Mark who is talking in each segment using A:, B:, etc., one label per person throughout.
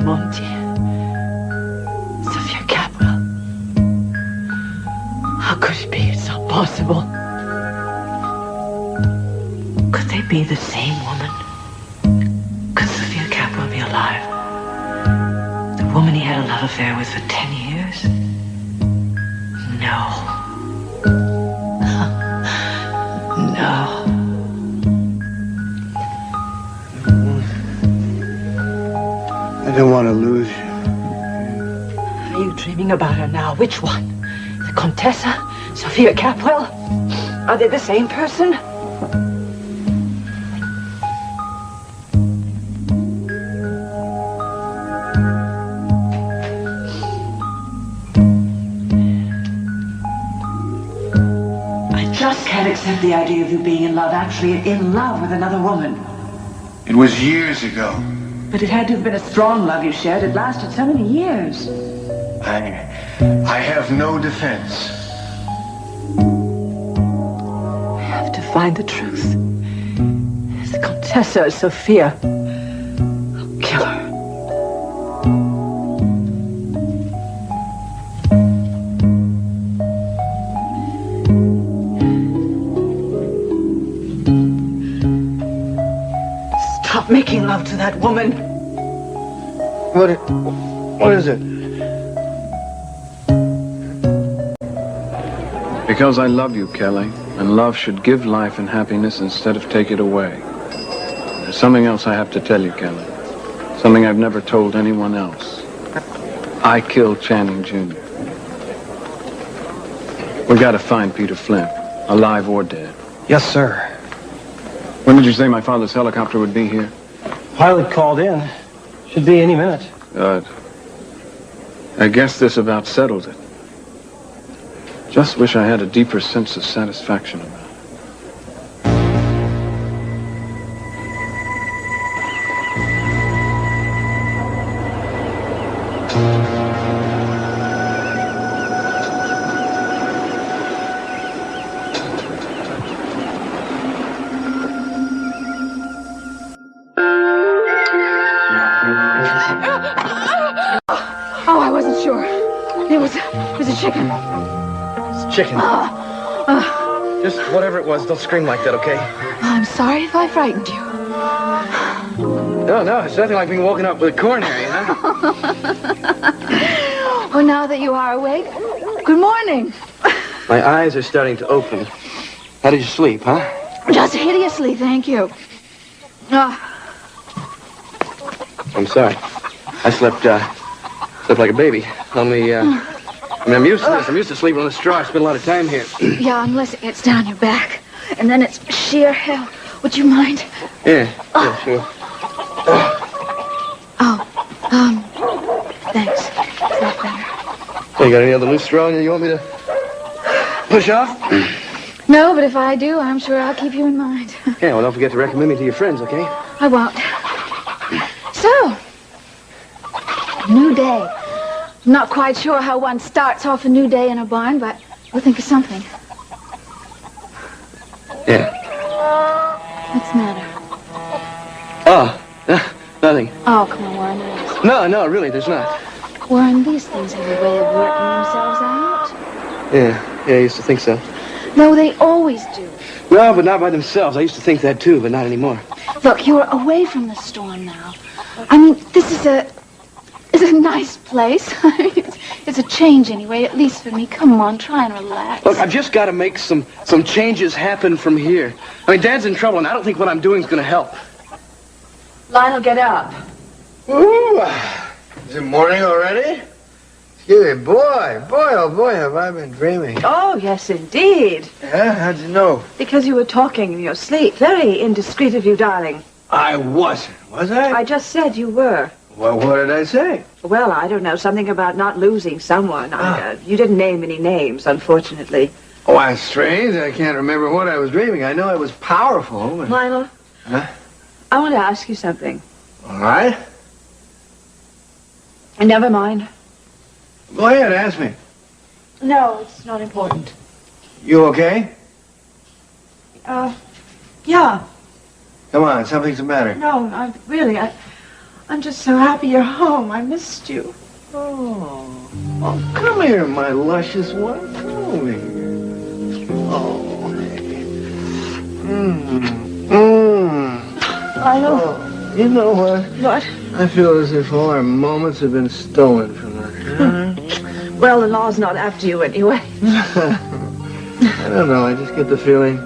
A: Monti. Sophia Capwell. How could it be? It's not possible. Could they be the same woman? Could Sophia Capwell be alive? The woman he had a love affair with for 10 years? No. No.
B: I don't want to lose you.
A: Are you dreaming about her now? Which one? The Contessa? Sophia Capwell? Are they the same person? I just can't accept the idea of you being in love, actually in love with another woman.
B: It was years ago.
A: But it had to have been a strong love you shared. It lasted so many years.
B: I have no defense.
A: I have to find the truth. Is the Contessa or Sophia? I'll kill her. Stop making love to that woman.
B: What is it?
C: Because I love you, Kelly, and love should give life and happiness instead of take it away. There's something else I have to tell you, Kelly. Something I've never told anyone else. I killed Channing Jr. We gotta find Peter Flint, alive or dead.
D: Yes, sir.
C: When did you say my father's helicopter would be here?
D: Pilot called in. Should be any minute.
C: Good. I guess this about settles it. Just wish I had a deeper sense of satisfaction about it.
E: Oh, I wasn't sure. It was a chicken.
D: Chicken. Just whatever it was, don't scream like that, okay?
E: I'm sorry if I frightened you.
D: No, it's nothing like being woken up with a coronary, huh?
E: Well, now that you are awake, good morning.
D: My eyes are starting to open. How did you sleep, huh?
E: Just hideously, thank you.
D: I'm sorry. I slept like a baby. Only, I'm used to this. I'm used to sleeping on the straw. I spent a lot of time here.
E: Yeah, unless it gets down your back. And then it's sheer hell. Would you mind?
D: Yeah, sure.
E: Thanks. Is that better?
D: Hey, you got any other loose straw you want me to push off?
E: No, but if I do, I'm sure I'll keep you in mind.
D: Yeah, well, don't forget to recommend me to your friends, okay?
E: I won't. So, new day. I'm not quite sure how one starts off a new day in a barn, but we'll think of something.
D: Yeah.
E: What's the matter?
D: Oh, nothing.
E: Oh, come on, Warren.
D: No, really, there's not.
E: Warren, these things have a way of working themselves out.
D: Yeah, I used to think so.
E: No, they always do.
D: No, but not by themselves. I used to think that too, but not anymore.
E: Look, you're away from the storm now. I mean, this is a nice place. It's a change anyway, at least for me. Come on, try and relax.
D: Look, I've just got to make some changes happen from here. I mean, Dad's in trouble, and I don't think what I'm doing is going to help.
A: Lionel, get up.
B: Ooh, is it morning already? Excuse me, boy, oh boy, have I been dreaming.
A: Oh, yes, indeed.
B: Yeah, how'd you know?
A: Because you were talking in your sleep. Very indiscreet of you, darling.
B: I wasn't, was I?
A: I just said you were.
B: Well, what did I say?
A: Well, I don't know, something about not losing someone. You didn't name any names, unfortunately.
B: Oh, that's strange. I can't remember what I was dreaming. I know I was powerful. But...
A: Lionel?
B: Huh?
A: I want to ask you something.
B: All right.
A: Never mind.
B: Go ahead, ask me.
A: No, it's not important.
B: You okay?
A: Yeah.
B: Come on, something's the matter.
A: No,
F: I'm just so happy you're home. I missed you.
B: Oh, come here, my luscious one. Come over here. Oh, hey.
F: I know.
B: Oh, you know what?
F: What?
B: I feel as if all our moments have been stolen from us.
F: Well, the law's not after you anyway.
B: I don't know. I just get the feeling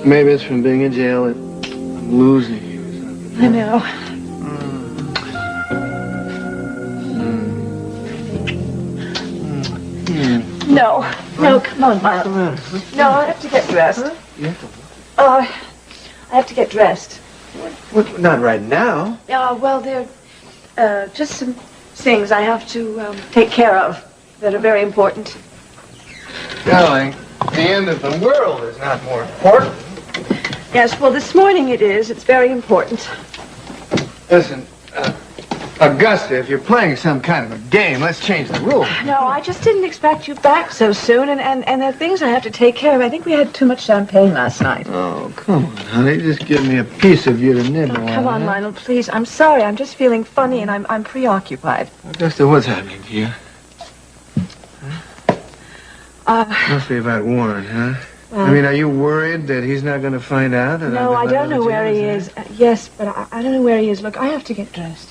B: maybe it's from being in jail that I'm losing you or something.
F: I know. No, come on, Miles. No, I have to get dressed.
B: Huh? Yeah.
F: I have to get dressed.
B: What? Not right now.
F: Well, there are just some things I have to take care of that are very important.
B: Darling, the end of the world is not more important.
F: Yes, well, this morning it is. It's very important.
B: Listen, Augusta, if you're playing some kind of a game, let's change the rules.
F: No, I just didn't expect you back so soon, and there are things I have to take care of. I think we had too much champagne last night.
B: Oh, come on, honey. Just give me a piece of you to nibble on.
F: Come on, Lionel, please. I'm sorry. I'm just feeling funny, and I'm preoccupied.
B: Augusta, what's happening to you? Must be about Warren, huh? I mean, are you worried that he's not going to find out?
F: No, I don't know where he is. Yes, but I don't know where he is. Look, I have to get dressed.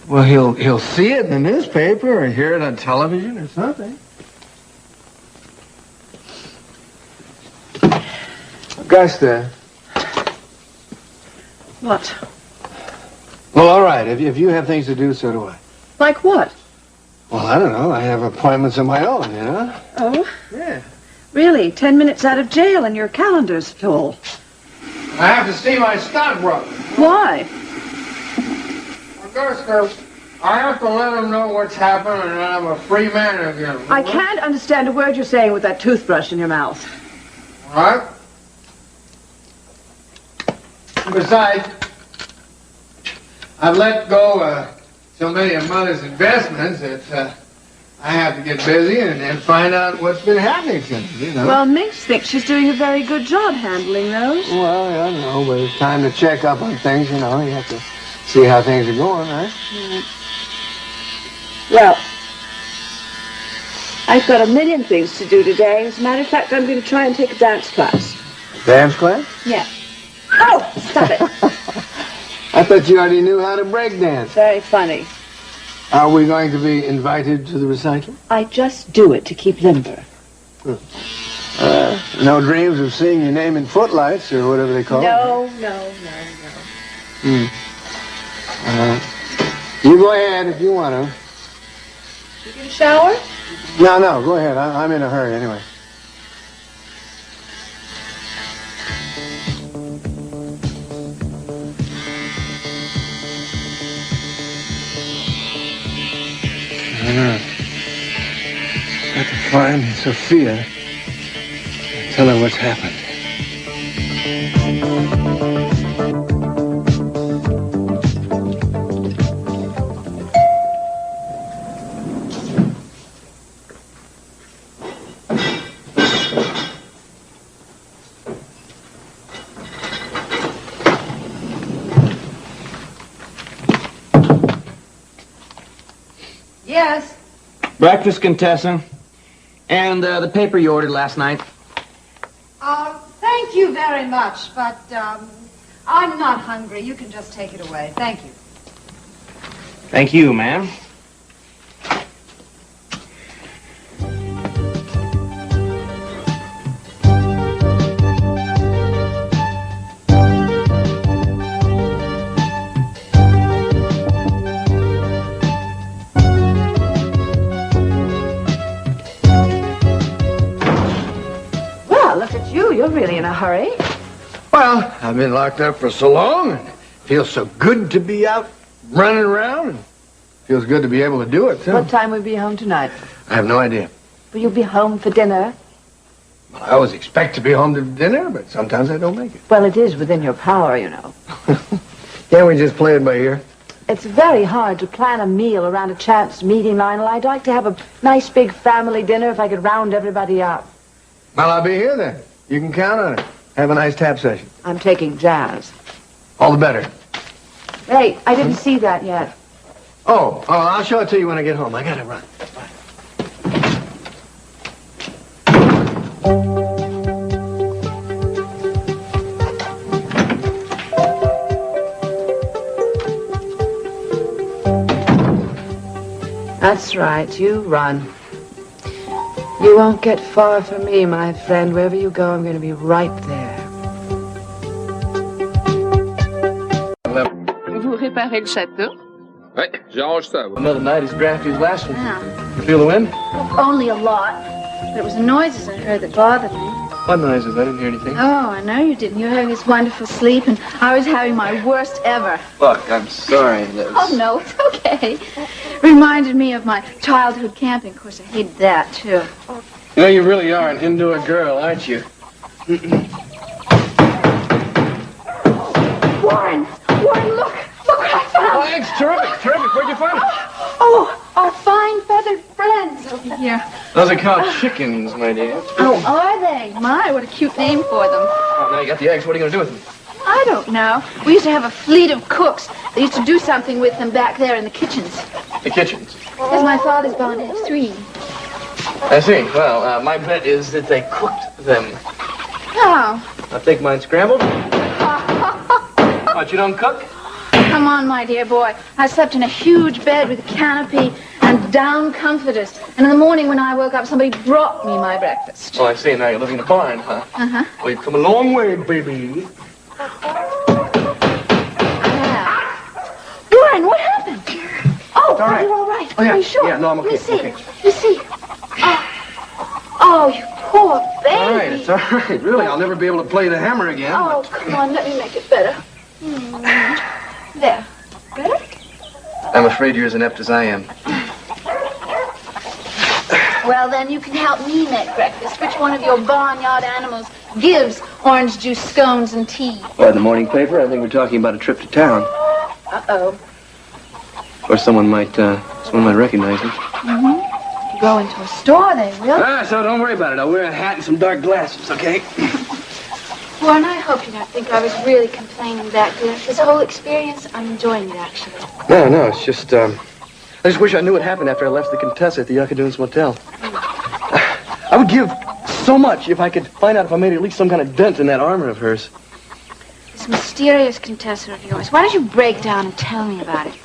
B: Well, he'll see it in the newspaper or hear it on television or something. Augusta.
F: What?
B: Well, all right. If you have things to do, so do I.
F: Like what?
B: Well, I don't know. I have appointments of my own, you know?
F: Oh?
B: Yeah.
F: Really? 10 minutes out of jail and your calendar's full.
B: I have to see my stockbroker.
F: Why?
B: Augusta, I have to let him know what's happened and I'm a free man again.
F: I can't understand a word you're saying with that toothbrush in your mouth.
B: All right? Besides, I've let go so many of Mother's investments that I have to get busy and find out what's been happening since, you know.
F: Well, Minx thinks she's doing a very good job handling those.
B: Well, I know, but it's time to check up on things, you know. You have to see how things are going, right?
F: Well, I've got a million things to do today. As a matter of fact, I'm going to try and take a dance class.
B: Dance class?
F: Yeah. Oh, stop it.
B: I thought you already knew how to break dance.
F: Very funny.
B: Are we going to be invited to the recital?
F: I just do it to keep limber.
B: No dreams of seeing your name in footlights or whatever they call it?
F: No.
B: You go ahead if you want to.
F: You get a shower?
B: No, go ahead. I'm in a hurry anyway. I have to find Sophia and tell her what's happened.
F: Yes.
D: Breakfast, Contessa. And the paper you ordered last night.
G: Thank you very much, but I'm not hungry. You can just take it away. Thank you.
D: Thank you, ma'am.
F: You're really in a hurry.
B: Well, I've been locked up for so long, and it feels so good to be out running around, and feels good to be able to do it, too.
F: What time will you be home tonight?
B: I have no idea.
F: Will you be home for dinner?
B: Well, I always expect to be home to dinner, but sometimes I don't make it.
F: Well, it is within your power, you know.
B: Can't we just play it by ear?
F: It's very hard to plan a meal around a chance meeting, Lionel. I'd like to have a nice big family dinner if I could round everybody up.
B: Well, I'll be here then. You can count on it. Have a nice tap session.
F: I'm taking jazz.
B: All the better.
F: Hey, I didn't see that yet.
B: Oh, I'll show it to you when I get home. I gotta run.
F: That's right, you run. You won't get far from me, my friend. Wherever you go, I'm going to be right there.
H: Vous réparez le château?
I: Ouais, j'arrange ça.
D: Another night as drafty as last one.
E: Yeah.
D: You feel the wind?
E: Only a lot. But it was the noises I heard that bothered me.
D: What noises? I didn't hear anything.
E: Oh, I know you didn't. You were having this wonderful sleep, and I was having my worst ever.
D: Look, I'm sorry.
E: Oh, no, it's okay. Reminded me of my childhood camping. Of course, I hated that, too.
D: You know, you really are an indoor girl, aren't you?
E: Warren! Warren, look! Look what I found!
D: Oh, it's terrific, terrific. Where'd you find it?
E: Oh, our fine feathered friends over here.
D: Those are called chickens, my dear.
E: Oh, are they? My, what a cute name for them.
D: Oh, now you got the eggs. What are you going to do with them?
E: I don't know. We used to have a fleet of cooks. They used to do something with them back there in the kitchens.
D: The kitchens.
E: Because my father's bound to have 3.
D: I see. Well, my bet is that they cooked them.
E: Oh.
D: I'll take mine scrambled. What, you don't cook?
E: Come on, my dear boy. I slept in a huge bed with a canopy and down comforters. And in the morning when I woke up, somebody brought me my breakfast.
D: Oh, I see. Now you're living in a barn, huh?
E: Uh-huh.
D: Well, you've come a long way, baby.
E: Warren, what happened? Oh,
D: all right.
E: You're all right.
D: Oh, yeah.
E: Are you sure?
D: Yeah, no, I'm okay.
E: Let me see.
D: Okay.
E: Let me see. Oh, you poor baby.
D: All right, it's all right. Really, I'll never be able to play the hammer again.
E: Oh, come on, let me make it better. There. Better?
D: I'm afraid you're as inept as I am.
E: Well, then you can help me make breakfast. Which one of your barnyard animals gives orange juice, scones, and tea?
D: Well, the morning paper, I think we're talking about a trip to town.
E: Uh-oh.
D: Of course, someone might recognize me.
E: Mm-hmm. If you go into a store, they will.
D: So don't worry about it. I'll wear a hat and some dark glasses, okay?
E: Warren, I hope you don't think I was really complaining that good. This whole experience, I'm enjoying it, actually.
D: No, it's just, I just wish I knew what happened after I left the Contessa at the Yuccadoon's Motel. I would give so much if I could find out if I made at least some kind of dent in that armor of hers.
E: This mysterious Contessa of yours. Why don't you break down and tell me about it?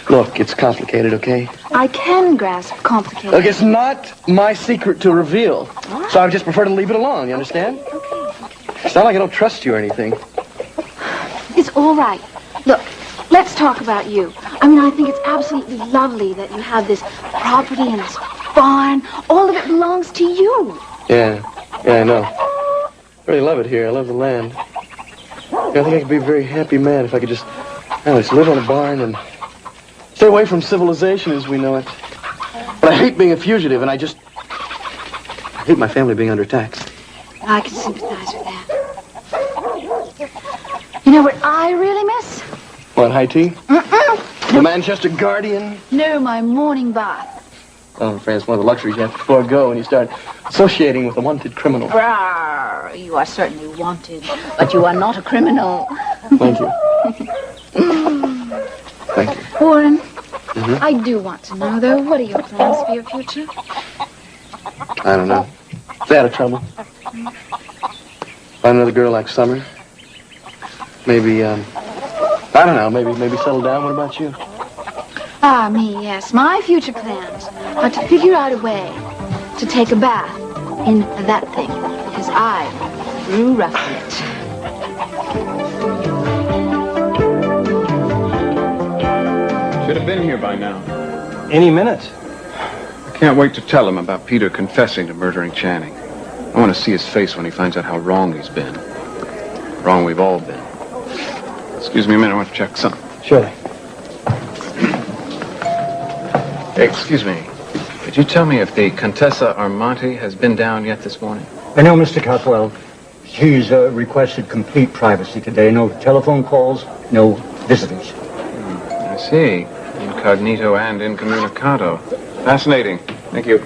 D: Look, it's complicated, okay?
E: I can grasp complicated.
D: Look, it's not my secret to reveal. What? So I would just prefer to leave it alone, you understand?
E: Okay.
D: It's not like I don't trust you or anything.
E: It's all right. Look, let's talk about you. I mean, I think it's absolutely lovely that you have this property and this barn. All of it belongs to you.
D: Yeah, I know. I really love it here. I love the land. I think I could be a very happy man if I could just live on a barn and stay away from civilization as we know it. But I hate being a fugitive, and I hate my family being under attack.
E: I can sympathize with that. You know what I really miss?
D: What, high tea? Mm-mm. The Manchester Guardian?
E: No, my morning bath.
D: Oh, I'm afraid it's one of the luxuries you have to forego when you start associating with a wanted criminal.
E: Rawr, you are certainly wanted, but you are not a criminal.
D: Thank you. Thank you.
E: Warren, I do want to know, though, what are your plans for your future?
D: I don't know. Stay out of trouble. Find another girl like Summer. Maybe, I don't know, maybe settle down. What about you?
E: Ah, me, yes. My future plans are to figure out a way to take a bath in that thing, because I'm through roughing it.
C: Should have been here by now.
B: Any minute.
C: I can't wait to tell him about Peter confessing to murdering Channing. I want to see his face when he finds out how wrong he's been. Wrong we've all been. Excuse me a minute, I want to check something.
B: Surely.
C: Excuse me. Could you tell me if the Contessa Armati has been down yet this morning?
J: I know, Mr. Cotwell. She's requested complete privacy today. No telephone calls, no visitors.
C: I see. Incognito and incommunicado. Fascinating. Thank you.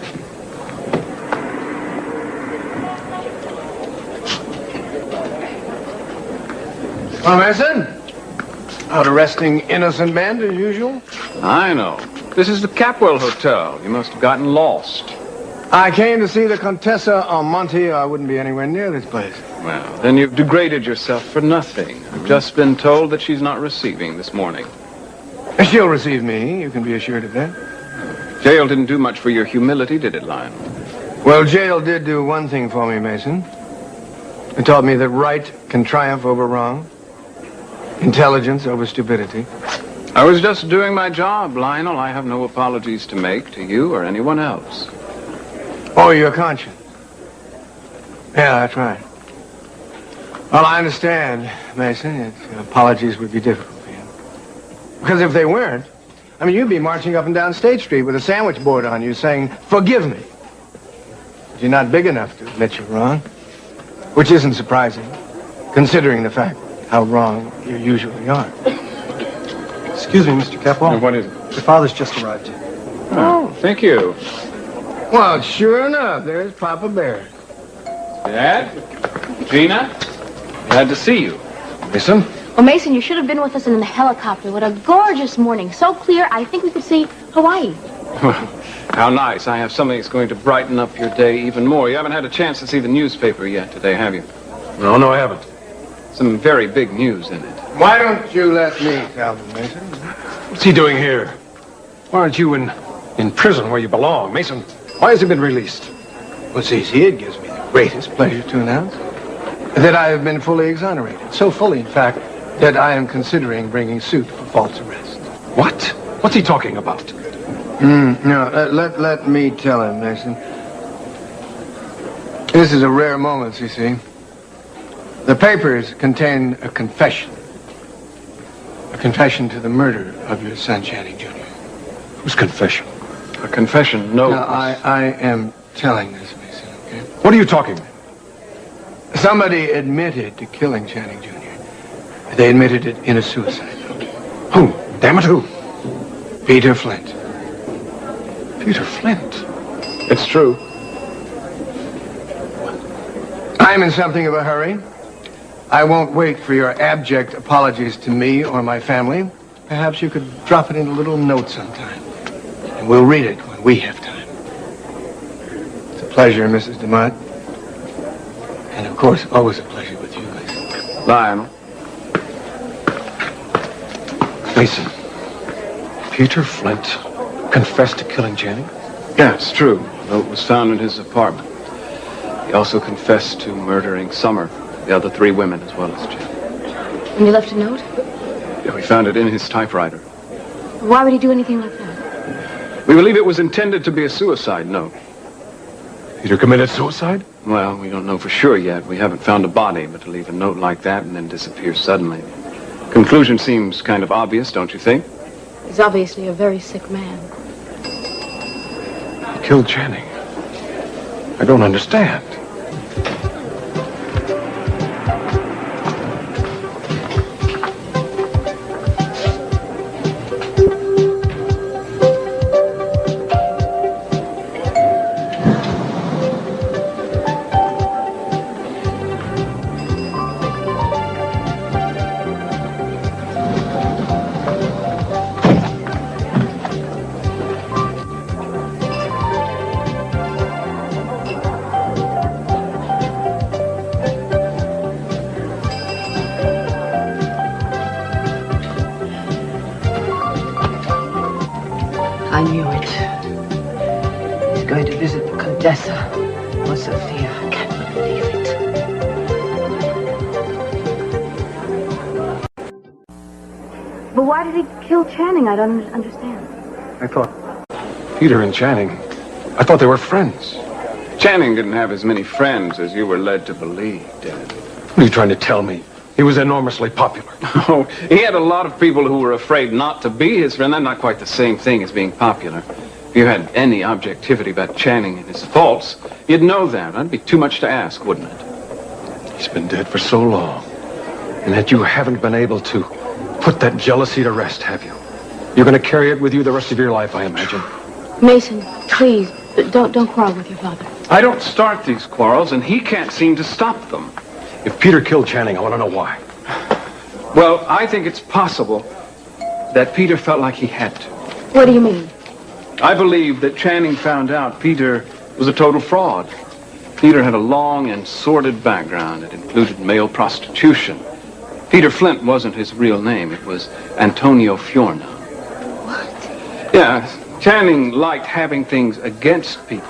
B: Come on, Mason. Out arresting innocent men, as usual?
C: I know. This is the Capwell Hotel. You must have gotten lost.
B: I came to see the Contessa Almonte. I wouldn't be anywhere near this place.
C: Well, then you've degraded yourself for nothing. I've just been told that she's not receiving this morning.
B: She'll receive me, you can be assured of that.
C: Jail didn't do much for your humility, did it, Lionel?
B: Well, jail did do one thing for me, Mason. It taught me that right can triumph over wrong, intelligence over stupidity.
C: I was just doing my job, Lionel. I have no apologies to make to you or anyone else.
B: Oh, your conscience. Yeah, that's right. Well, I understand, Mason. Apologies would be difficult for you. Because if they weren't, I mean, you'd be marching up and down State Street with a sandwich board on you saying, "Forgive me." But you're not big enough to admit you're wrong. Which isn't surprising, considering the fact how wrong you usually are.
H: Excuse me, Mr. Capwell.
C: What is it?
H: Your father's just arrived.
C: Oh, thank you.
B: Well, sure enough, there's Papa Bear.
C: Dad? Gina? Glad to see you.
B: Mason?
E: Well, Mason, you should have been with us in the helicopter. What a gorgeous morning. So clear, I think we could see Hawaii.
C: How nice. I have something that's going to brighten up your day even more. You haven't had a chance to see the newspaper yet today, have you?
H: No, I haven't.
C: Some very big news in it.
B: Why don't you let me tell them, Mason?
H: What's he doing here? Why aren't you in prison where you belong? Mason, why has he been released?
B: Well, it's easy. It gives me the greatest pleasure to announce that I have been fully exonerated. So fully, in fact, that I am considering bringing suit for false arrest.
H: What? What's he talking about?
B: No, let me tell him, Mason. This is a rare moment, you see. The papers contain a confession. A confession to the murder of your son, Channing Jr.
H: Whose confession?
C: A confession, no.
B: Now, I am telling this, Mason, okay?
H: What are you talking about?
B: Somebody admitted to killing Channing Jr. They admitted it in a suicide note.
H: Who? Damn it, who?
B: Peter Flint.
H: Peter Flint?
C: It's true.
B: I'm in something of a hurry. I won't wait for your abject apologies to me or my family. Perhaps you could drop it in a little note sometime, and we'll read it when we have time. It's a pleasure, Mrs. DeMott. And, of course, always a pleasure with you, Mason.
C: Lionel.
H: Mason, Peter Flint confessed to killing Channing?
C: Yeah, it's true. The note was found in his apartment. He also confessed to murdering Summer, the other 3 women, as well as Jim.
E: And you left a note?
C: Yeah, we found it in his typewriter.
E: Why would he do anything like that?
C: We believe it was intended to be a suicide note.
H: Peter committed suicide?
C: Well, we don't know for sure yet. We haven't found a body, but to leave a note like that and then disappear suddenly. Conclusion seems kind of obvious, don't you think?
E: He's obviously a very sick man.
H: He killed Channing. I don't understand.
A: I knew it. He's going to visit the Condesa or Sophia. I can't believe it.
F: But why did he kill Channing? I don't understand.
H: I thought Peter and Channing, I thought they were friends.
C: Channing didn't have as many friends as you were led to believe, Dad.
H: What are you trying to tell me? He was enormously popular.
C: Oh, he had a lot of people who were afraid not to be his friend. That's not quite the same thing as being popular. If you had any objectivity about Channing and his faults, you'd know that. That'd be too much to ask, wouldn't it?
H: He's been dead for so long, and that you haven't been able to put that jealousy to rest, have you? You're going to carry it with you the rest of your life, I imagine.
E: Mason, please, don't quarrel with your father.
C: I don't start these quarrels, and he can't seem to stop them.
H: If Peter killed Channing, I want to know why.
C: Well, I think it's possible that Peter felt like he had to.
E: What do you mean?
C: I believe that Channing found out Peter was a total fraud. Peter had a long and sordid background. It included male prostitution. Peter Flint wasn't his real name. It was Antonio Fiorna.
E: What?
C: Yeah, Channing liked having things against people.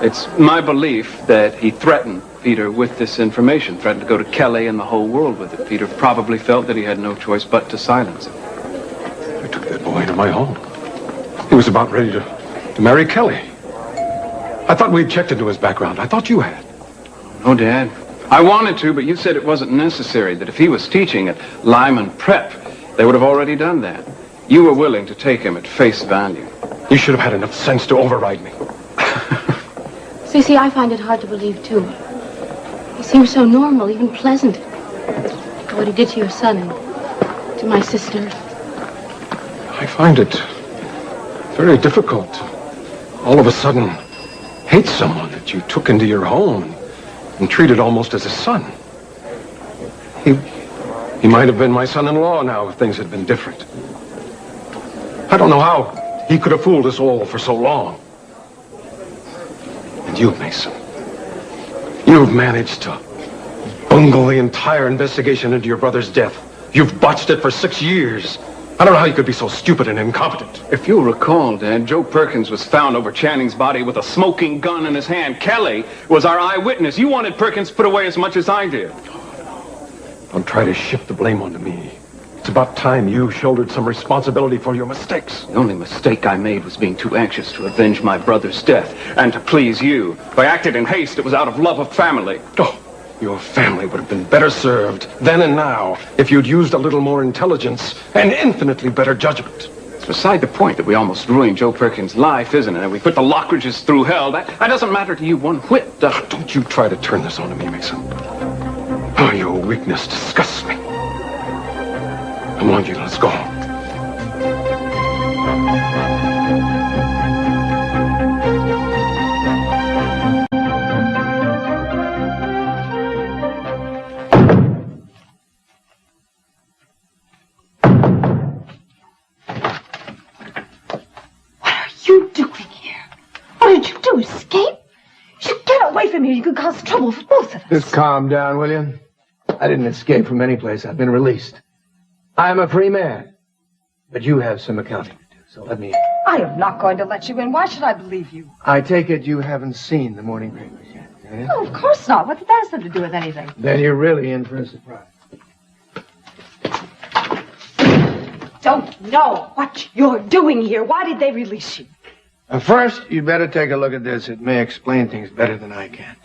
C: It's my belief that he threatened Peter with this information, threatened to go to Kelly and the whole world with it. Peter probably felt that he had no choice but to silence him.
H: I took that boy into my home. He was about ready to marry Kelly. I thought we'd checked into his background. I thought you had.
C: No, Dad. I wanted to, but you said it wasn't necessary, that if he was teaching at Lyman Prep, they would have already done that. You were willing to take him at face value.
H: You should have had enough sense to override me.
E: Cece, I find it hard to believe, too. He seems so normal, even pleasant. What he did to your son and to my sister.
H: I find it very difficult to all of a sudden hate someone that you took into your home and treated almost as a son. He might have been my son-in-law now if things had been different. I don't know how he could have fooled us all for so long. And you, Mason, you've managed to bungle the entire investigation into your brother's death. You've botched it for 6 years. I don't know how you could be so stupid and incompetent.
C: If you'll recall, Dad, Joe Perkins was found over Channing's body with a smoking gun in his hand. Kelly was our eyewitness. You wanted Perkins put away as much as I did.
H: Don't try to shift the blame onto me. It's about time you shouldered some responsibility for your mistakes.
C: The only mistake I made was being too anxious to avenge my brother's death and to please you. If I acted in haste, it was out of love of family.
H: Oh, your family would have been better served then and now if you'd used a little more intelligence and infinitely better judgment.
C: It's beside the point that we almost ruined Joe Perkins' life, isn't it? And we put the Lockridges through hell. That doesn't matter to you one whit, does it?
H: Don't you try to turn this on to me, Mason. Oh, your weakness disgusts me. Come on, you, let's go.
F: Escape? You should get away from here. You could cause trouble for both of us.
B: Just calm down, will you? I didn't escape from any place. I've been released. I'm a free man. But you have some accounting to do, so let me in.
G: I am not going to let you in. Why should I believe you?
B: I take it you haven't seen the morning papers yet, eh?
G: Oh, of course not. What did that have to do with anything?
B: Then you're really in for a surprise.
F: Don't know what you're doing here. Why did they release you?
B: First, you'd better take a look at this. It may explain things better than I can.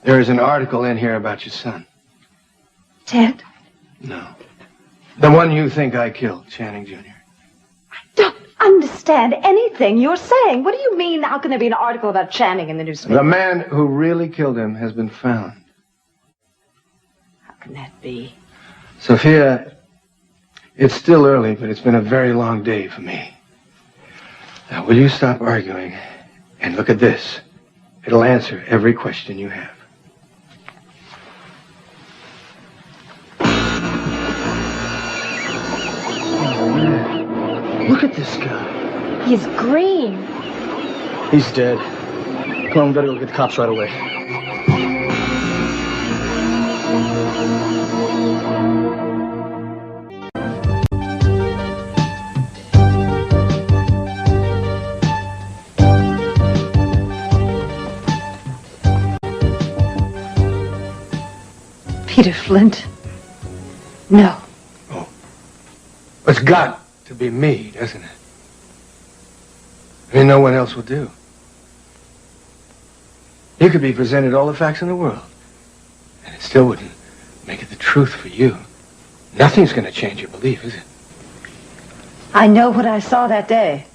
B: There is an article in here about your son.
F: Ted?
B: No. The one you think I killed, Channing Jr.
F: I don't understand anything you're saying. What do you mean, how can there be an article about Channing in the newspaper?
B: The man who really killed him has been found.
F: How can that be?
B: Sophia, it's still early, but it's been a very long day for me. Now, will you stop arguing and look at this? It'll answer every question you have.
D: Look at this guy.
E: He's green.
D: He's dead. Come on, we gotta go get the cops right away.
F: Peter Flint? No.
B: Oh. It's got to be me, doesn't it? I mean, no one else will do. You could be presented all the facts in the world, and it still wouldn't make it the truth for you. Nothing's going to change your belief, is it?
F: I know what I saw that day.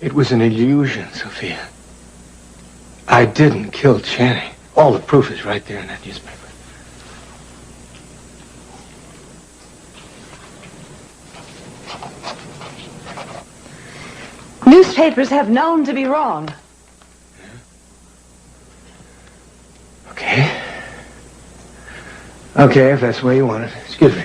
B: It was an illusion, Sophia. I didn't kill Channing. All the proof is right there in that newspaper.
F: Newspapers have known to be wrong.
B: Okay. Okay, if that's the way you want it. Excuse me.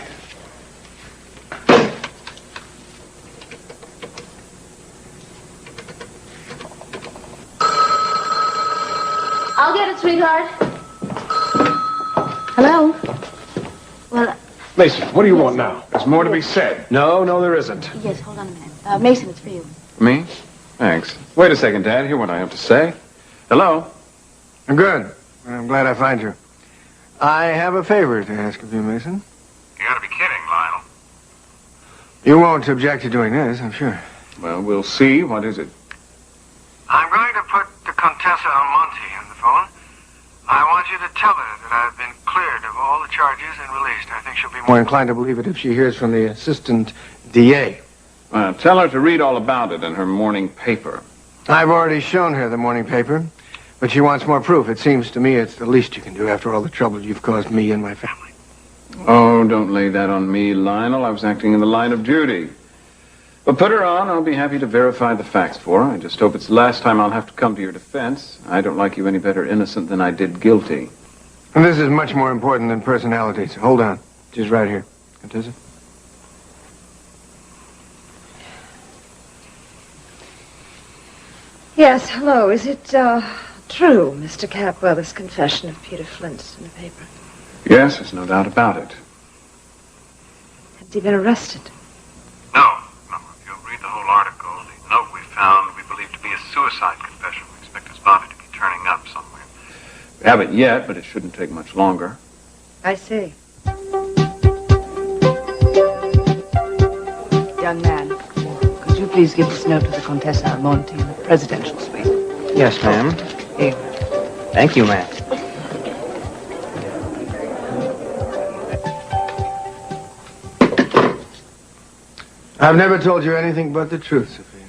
E: I'll get it, sweetheart. Hello? Well,
H: Mason, what do you want now?
C: There's more to be said.
H: No, there isn't.
E: yes, hold on a minute. Mason, it's for you.
C: Me? Thanks. Wait a second, Dad. Hear what I have to say. Hello?
B: Good. I'm glad I find you. I have a favor to ask of you, Mason.
K: You gotta be kidding, Lionel.
B: You won't object to doing this, I'm sure.
C: Well, we'll see. What is it?
B: I'm going to put the Contessa Almonte on the phone. I want you to tell her that I've been cleared of all the charges and released. I think she'll be more inclined to believe it if she hears from the assistant DA.
C: Tell her to read all about it in her morning paper.
B: I've already shown her the morning paper, but she wants more proof. It seems to me it's the least you can do after all the trouble you've caused me and my family.
C: Oh, don't lay that on me, Lionel. I was acting in the line of duty. But put her on. I'll be happy to verify the facts for her. I just hope it's the last time I'll have to come to your defense. I don't like you any better innocent than I did guilty.
B: And this is much more important than personalities. Hold on. She's right here. Contessa?
F: Yes, hello. Is it, true, Mr. Capwell, this confession of Peter Flint's in the paper?
C: Yes, there's no doubt about it.
F: Has he been arrested?
K: No. If you'll read the whole article, the note we found we believe to be a suicide confession. We expect his body to be turning up somewhere.
C: We haven't yet, but it shouldn't take much longer.
F: I see. Young man, could you please give this note to the Contessa Almonte in the presidential suite?
L: Yes, ma'am.
F: Here.
L: Thank you, ma'am.
B: I've never told you anything but the truth, Sophia.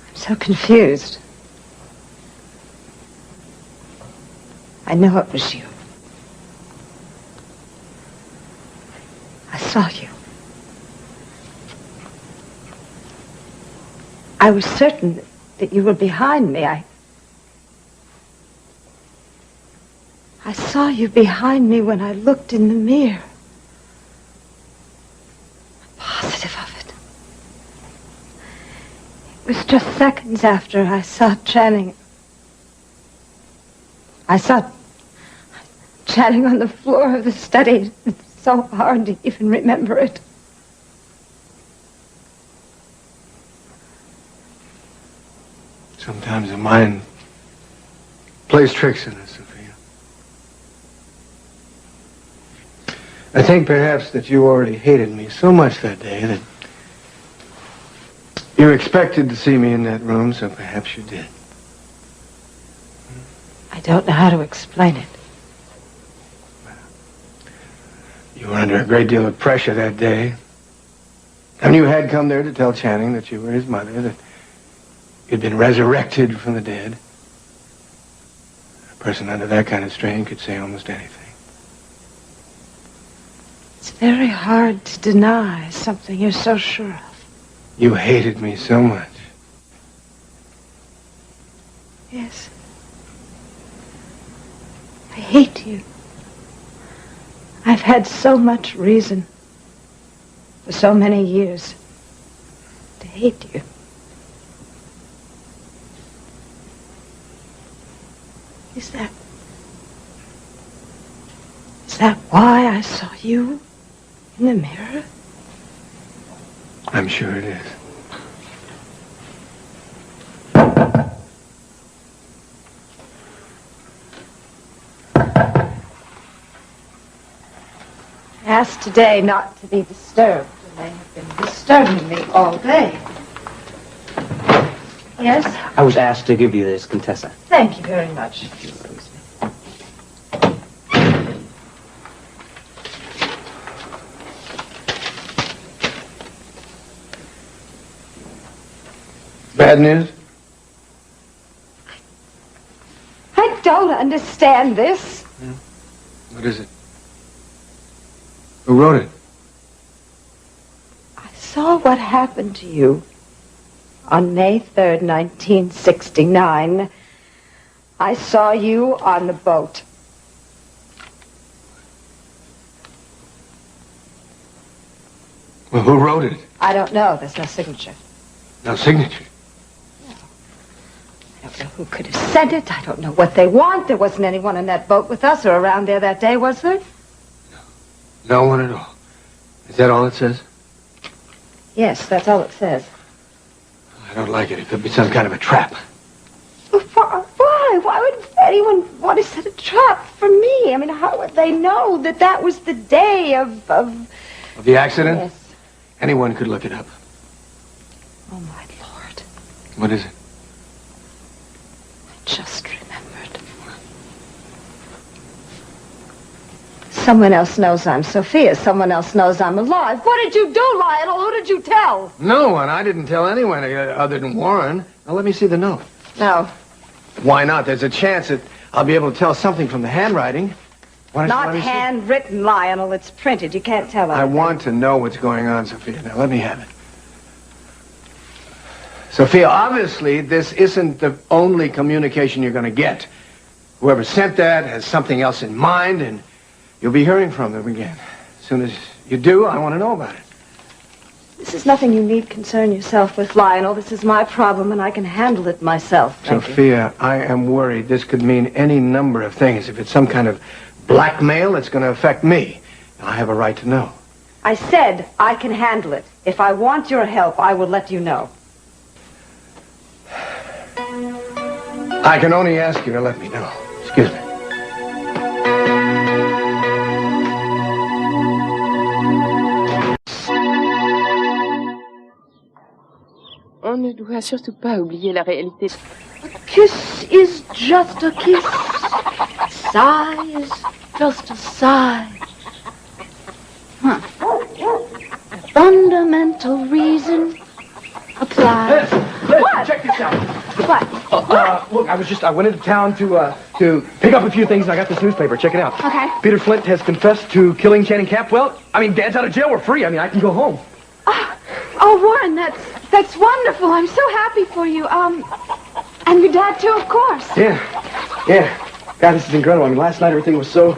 F: I'm so confused. I know it was you. I saw you. I was certain that you were behind me. I saw you behind me when I looked in the mirror. I'm positive of it. It was just seconds after I saw Channing. I saw Channing on the floor of the study. It's so hard to even remember it.
B: Sometimes the mind plays tricks on us, Sophia. I think perhaps that you already hated me so much that day that you expected to see me in that room, so perhaps you did.
F: I don't know how to explain it.
B: You were under a great deal of pressure that day. And you had come there to tell Channing that you were his mother, that you'd been resurrected from the dead. A person under that kind of strain could say almost anything.
F: It's very hard to deny something you're so sure of.
B: You hated me so much.
F: Yes. I hate you. I've had so much reason for so many years to hate you. Is that why I saw you in the mirror?
B: I'm sure it is.
F: I asked today not to be disturbed, and they have been disturbing me all day. Yes?
L: I was asked to give you this, Contessa.
F: Thank you very much.
B: Bad news?
F: I don't understand this.
B: What is it? Who wrote it?
F: I saw what happened to you on May 3rd, 1969. I saw you on the boat.
B: Well, who wrote it?
F: I don't know. There's no signature.
B: No signature.
F: I don't know who could have sent it. I don't know what they want. There wasn't anyone in that boat with us or around there that day, was there?
B: No one at all. Is that all it says?
F: Yes, that's all it says.
B: I don't like it. It could be some kind of a trap.
F: Why? Why would anyone want to set a trap for me? I mean, how would they know that that was the day of
B: the accident?
F: Yes.
B: Anyone could look it up.
F: Oh, my Lord.
B: What is it?
F: I just remembered. Someone else knows I'm Sophia. Someone else knows I'm alive. What did you do, Lionel? Who did you tell?
B: No one. I didn't tell anyone other than Warren. Now, let me see the note.
F: No.
B: Why not? There's a chance that I'll be able to tell something from the handwriting.
F: Not handwritten, Lionel. It's printed. You can't tell
B: I want to know what's going on, Sophia. Now, let me have it. Sophia, obviously, this isn't the only communication you're going to get. Whoever sent that has something else in mind, and you'll be hearing from them again. As soon as you do, I want to know about it.
F: This is nothing you need concern yourself with, Lionel. This is my problem, and I can handle it myself.
B: Sophia, I am worried this could mean any number of things. If it's some kind of blackmail, it's going to affect me. I have a right to know.
F: I said I can handle it. If I want your help, I will let you know.
B: I can only ask you to let me know. Excuse me.
M: On ne doit surtout pas oublier la réalité.
E: A kiss is just a kiss. A sigh is just a sigh. Huh. Fundamental reason applies.
D: What? Check this out.
E: What?
D: Look, I went into town to pick up a few things, and I got this newspaper. Check it out.
E: Okay.
D: Peter Flint has confessed to killing Channing Capwell. I mean, Dad's out of jail. We're free. I mean, I can go home.
E: Oh, Warren, that's wonderful. I'm so happy for you. And your dad too, of course.
D: Yeah. God, this is incredible. I mean, last night everything was so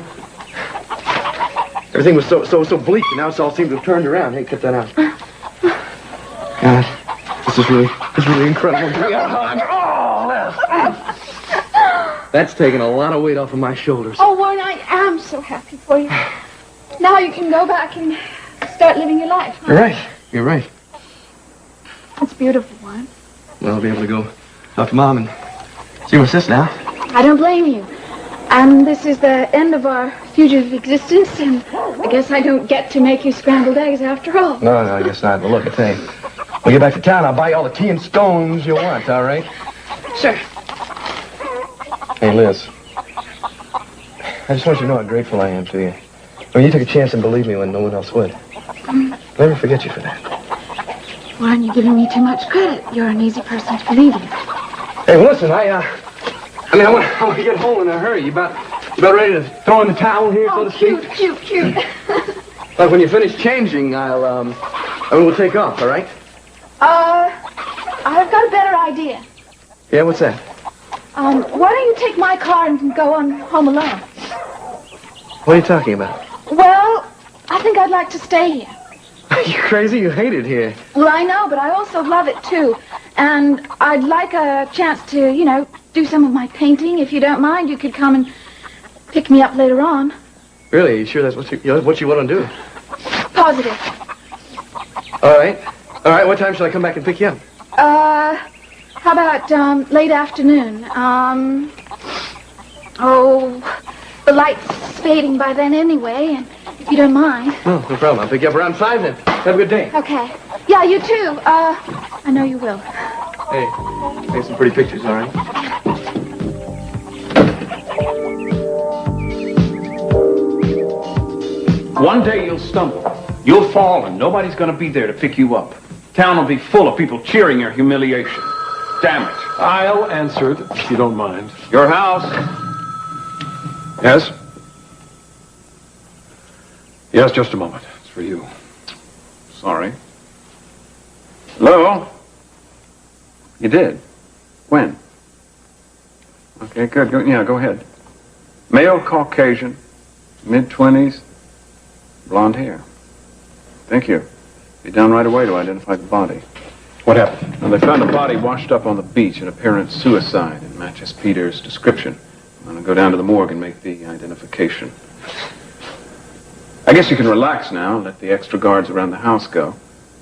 D: bleak, and now it's all seemed to have turned around. Hey, cut that out. God, this is really incredible. That's taken a lot of weight off of my shoulders.
E: Oh, Warren, I am so happy for you. Now you can go back and start living your life. Huh?
D: You're right.
E: That's beautiful, Warren.
D: Well, I'll be able to go out to Mom and see my sis now.
E: I don't blame you. And this is the end of our fugitive existence, and I guess I don't get to make you scrambled eggs after all.
D: No, I guess not. Well, look, I tell you, when we get back to town, I'll buy you all the tea and scones you want, all right?
E: Sure.
D: Hey, Liz. I just want you to know how grateful I am to you. Well, you took a chance and believed me when no one else would. I'll never forget you for that.
E: Warren, you're giving me too much credit. You're an easy person to believe in.
D: Hey, well, listen, I want to get home in a hurry. You about ready to throw in the towel here, so to speak?
E: Cute.
D: Like when you finish changing, we'll take off, all right?
E: I've got a better idea.
D: Yeah, what's that?
E: Why don't you take my car and go on home alone?
D: What are you talking about?
E: Well, I think I'd like to stay here.
D: Are you crazy? You hate it here.
E: Well, I know, but I also love it, too. And I'd like a chance to, do some of my painting. If you don't mind, you could come and pick me up later on.
D: Really? You sure that's what you want to do?
E: Positive.
D: All right. What time should I come back and pick you up?
E: How about, late afternoon? The light's fading by then anyway, and if you don't mind.
D: Oh, no problem. I'll pick you up around 5 then. Have a good day.
E: Okay. Yeah, you too. I know you will.
D: Hey, take some pretty pictures, all right?
N: One day you'll stumble. You'll fall, and nobody's going to be there to pick you up. Town will be full of people cheering your humiliation. Damn it.
H: I'll answer it, if you don't mind.
N: Your house.
H: Yes? Yes, just a moment. It's for you.
N: Sorry. Hello? You did? When? Okay, good. Go ahead. Male Caucasian, mid-20s, blonde hair. Thank you. Be down right away to identify the body.
H: What happened?
C: Now, they found a body washed up on the beach, an apparent suicide. It matches Peter's description. I'm going to go down to the morgue and make the identification. I guess you can relax now and let the extra guards around the house go.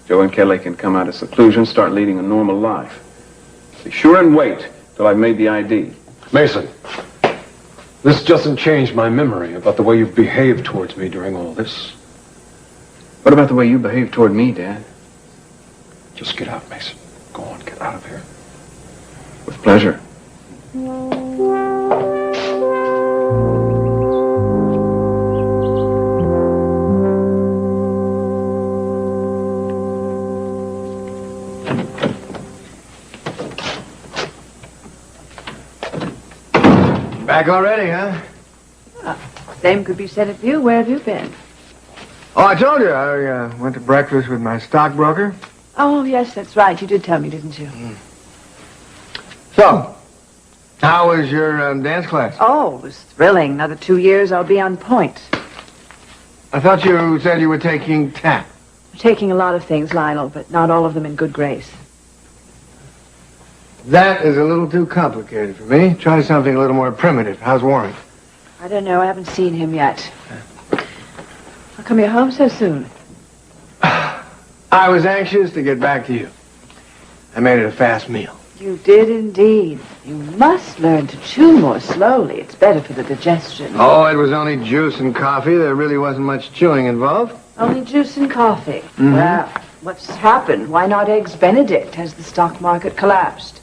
C: Joe and Kelly can come out of seclusion, start leading a normal life. Be sure and wait till I've made the ID.
H: Mason, this doesn't change my memory about the way you've behaved towards me during all this.
C: What about the way you behaved toward me, Dad?
H: Just get out, Mason. Go on, get out of here.
C: With pleasure.
B: Back already, huh?
F: Same could be said of you. Where have you been?
B: Oh, I told you. I went to breakfast with my stockbroker.
F: Oh, yes, that's right. You did tell me, didn't you?
B: So, how was your dance class?
F: Oh, it was thrilling. Another 2 years, I'll be on point.
B: I thought you said you were taking tap.
F: I'm taking a lot of things, Lionel, but not all of them in good grace.
B: That is a little too complicated for me. Try something a little more primitive. How's Warren?
F: I don't know. I haven't seen him yet. How come you're home so soon?
B: I was anxious to get back to you. I made it a fast meal.
F: You did indeed. You must learn to chew more slowly. It's better for the digestion.
B: Oh, it was only juice and coffee. There really wasn't much chewing involved.
F: Only juice and coffee.
B: Mm-hmm.
F: Well, what's happened? Why not Eggs Benedict? Has the stock market collapsed?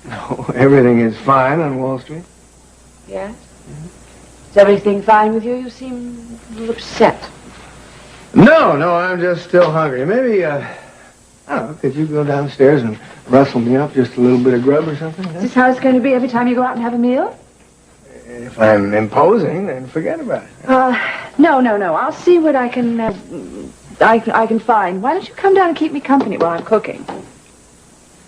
B: No, everything is fine on Wall Street.
F: Yes? Is everything fine with you? You seem a little upset.
B: No, I'm just still hungry. Maybe, I don't know, could you go downstairs and rustle me up just a little bit of grub or something? Huh?
F: Is this how it's going to be every time you go out and have a meal?
B: If I'm imposing, then forget about it.
F: No. I'll see what I can, I can find. Why don't you come down and keep me company while I'm cooking?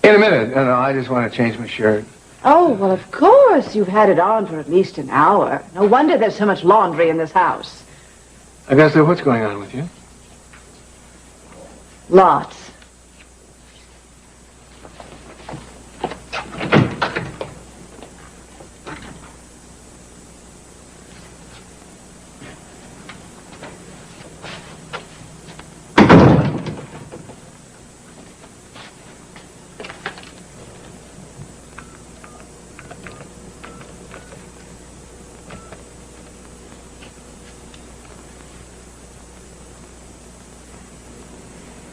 B: In a minute. No, I just want to change my shirt.
F: Oh, well, of course. You've had it on for at least an hour. No wonder there's so much laundry in this house.
B: Augusta, what's going on with you?
F: Lots.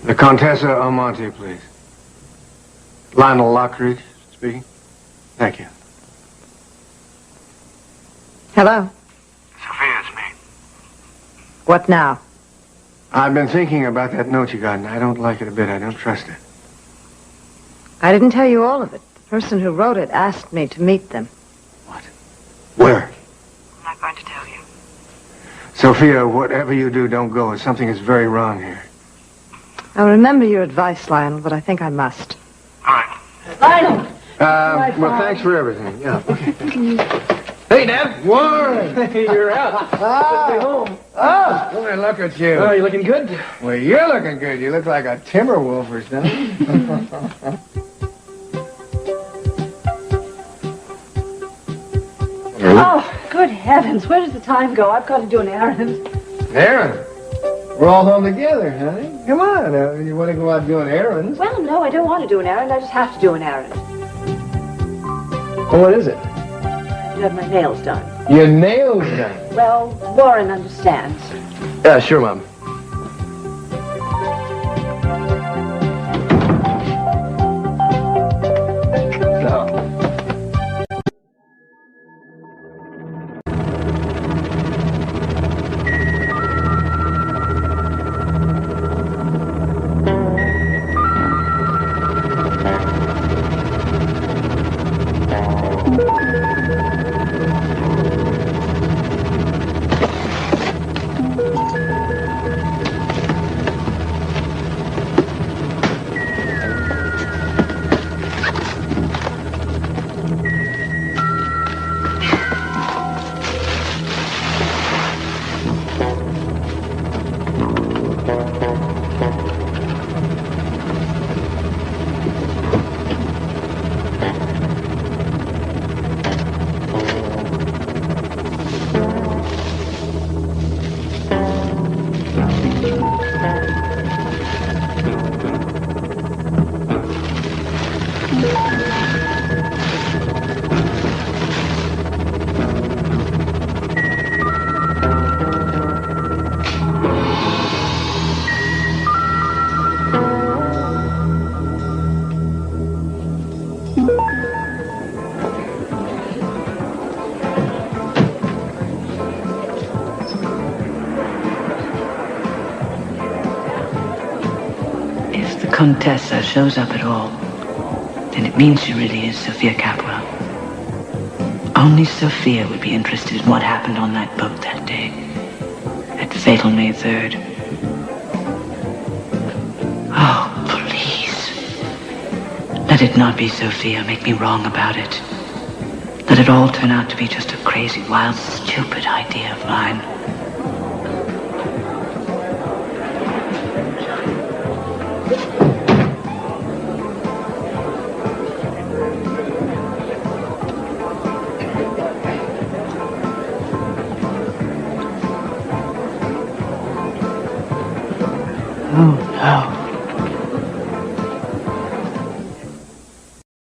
B: The Contessa Almonte, please. Lionel Lockridge speaking. Thank you.
F: Hello.
K: Sophia, it's me.
F: What now?
B: I've been thinking about that note you got, and I don't like it a bit. I don't trust it.
F: I didn't tell you all of it. The person who wrote it asked me to meet them.
B: What? Where?
F: I'm not going to tell you.
B: Sophia, whatever you do, don't go. Something is very wrong here.
F: I'll remember your advice, Lionel, but I think I must.
K: All right.
F: Lionel!
B: Well, thanks for everything. Yeah. Hey, Dad. Warren.
D: Hey, you're out. Stay home.
B: Boy, look at you.
D: Oh, you looking good?
B: Well, you're looking good. You look like a timber wolf or something.
F: Oh, good heavens. Where does the time go? I've got to do an errand.
B: Errand? We're all home together, honey. Come on. You want to go out doing errands?
F: Well, no, I don't want to do an errand. I just have to do an errand.
B: Well, what is it?
F: I have my nails done.
B: Your nails done?
F: Well, Warren understands.
B: Yeah, sure, Mom.
A: Condesa shows up at all, then it means she really is Sophia Capua. Only Sophia would be interested in what happened on that boat that day, at fatal May 3rd. Oh, please. Let it not be Sophia. Make me wrong about it. Let it all turn out to be just a crazy, wild, stupid idea of mine. Oh, no.